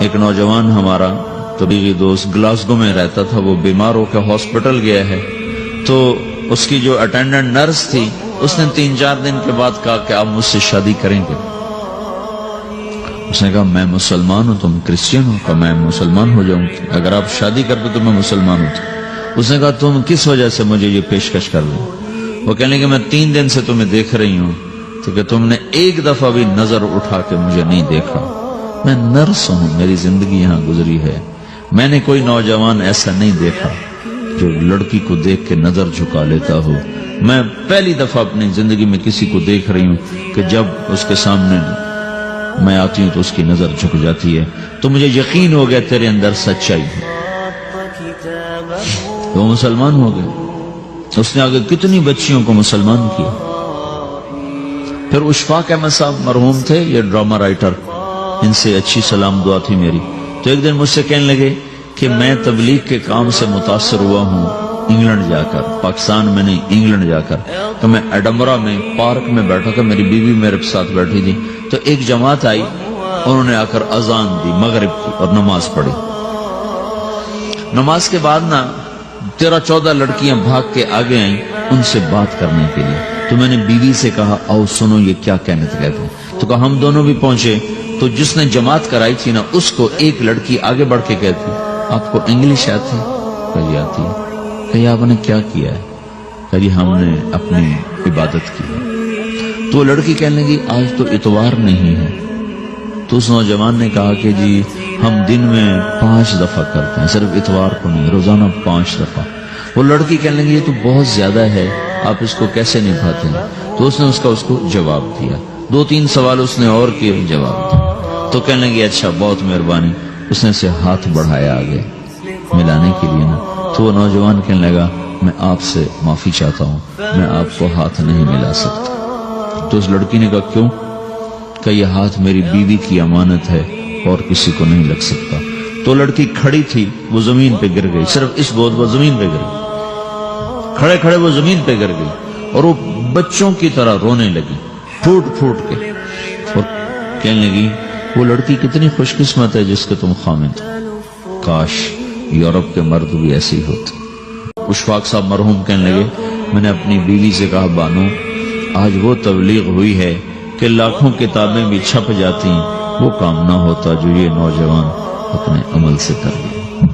ایک نوجوان ہمارا طبیعی دوست گلاسگو میں رہتا تھا، وہ بیمار ہو کے ہاسپٹل گیا ہے، تو اس کی جو اٹینڈنٹ نرس تھی اس نے 3-4 دن کے بعد کہا کہ آپ مجھ سے شادی کریں گے؟ اس نے کہا میں مسلمان ہوں، تم کرسچن ہو؟ کہا میں مسلمان ہو جاؤں گی، اگر آپ شادی کر دو تو میں مسلمان ہوں۔ اس نے کہا تم کس وجہ سے مجھے یہ پیشکش کر دیں؟ وہ کہنے لگے میں 3 دن سے تمہیں دیکھ رہی ہوں تو کہ تم نے ایک دفعہ بھی نظر اٹھا کے مجھے نہیں دیکھا، میں نرس ہوں، میری زندگی یہاں گزری ہے، میں نے کوئی نوجوان ایسا نہیں دیکھا جو لڑکی کو دیکھ کے نظر جھکا لیتا ہو، میں پہلی دفعہ اپنی زندگی میں کسی کو دیکھ رہی ہوں کہ جب اس کے سامنے میں آتی ہوں تو اس کی نظر جھک جاتی ہے، تو مجھے یقین ہو گیا تیرے اندر سچائی ہے۔ وہ مسلمان ہو گئے، اس نے آگے کتنی بچیوں کو مسلمان کیا۔ پھر اشفاق احمد صاحب مرحوم تھے، یہ ڈرامہ رائٹر، ان سے اچھی سلام دعا تھی میری، تو ایک دن مجھ سے کہنے لگے کہ میں تبلیغ کے کام سے متاثر ہوا ہوں انگلینڈ جا کر، پاکستان میں نہیں انگلینڈ جا کر، تو میں ایڈنبرا میں پارک میں بیٹھا تھا، میری بیوی میرے ساتھ بیٹھی تھی، تو ایک جماعت آئی، انہوں نے آ کر اذان دی مغرب کی اور نماز پڑھی۔ نماز کے بعد 13-14 لڑکیاں بھاگ کے آگے آئیں ان سے بات کرنے کے لیے، تو میں نے بیوی سے کہا آؤ سنو یہ کیا کہنے کہتے ہیں، تو کہا ہم دونوں بھی پہنچے، تو جس نے جماعت کرائی تھی اس کو ایک لڑکی آگے بڑھ کے کہتی آپ کو انگلش آتی؟ کہی آتی ہے۔ کہی آپ نے کیا کیا ہے؟ کہی ہم نے اپنی عبادت کی ہے۔ تو لڑکی کہنے لگی آج تو اتوار نہیں ہے، تو اس نوجوان نے کہا کہ جی ہم دن میں 5 دفعہ کرتے ہیں، صرف اتوار کو نہیں، روزانہ 5 دفعہ۔ وہ لڑکی کہنے لگی یہ تو بہت زیادہ ہے، آپ اس کو کیسے نبھاتے ہیں؟ تو اس نے اس کو جواب دیا، 2-3 سوال اس نے اور کیے، جواب دیا، تو کہنے لگی اچھا بہت مہربانی، اس نے سے ہاتھ بڑھایا آگے ملانے کے لیے تو وہ نوجوان کہنے لگا میں آپ سے معافی چاہتا ہوں، میں آپ کو ہاتھ نہیں ملا سکتا۔ تو اس لڑکی نے کہا کیوں؟ کہ یہ ہاتھ میری بیوی کی امانت ہے اور کسی کو نہیں لگ سکتا۔ تو لڑکی کھڑی تھی، وہ زمین پہ گر گئی، صرف اس بہت وہ زمین پہ گر گئی، کھڑے کھڑے وہ زمین پہ گر گئی، اور وہ بچوں کی طرح رونے لگی پھوٹ پھوٹ کے، اور کہنے لگی وہ لڑکی کتنی خوش قسمت ہے جس کے تم خامد ہو، کاش یورپ کے مرد بھی ایسے ہی ہوتے۔ اشفاق صاحب مرحوم کہنے لگے میں نے اپنی بیوی سے کہا بانو آج وہ تبلیغ ہوئی ہے کہ لاکھوں کتابیں بھی چھپ جاتی، وہ کام نہ ہوتا جو یہ نوجوان اپنے عمل سے کر لیا۔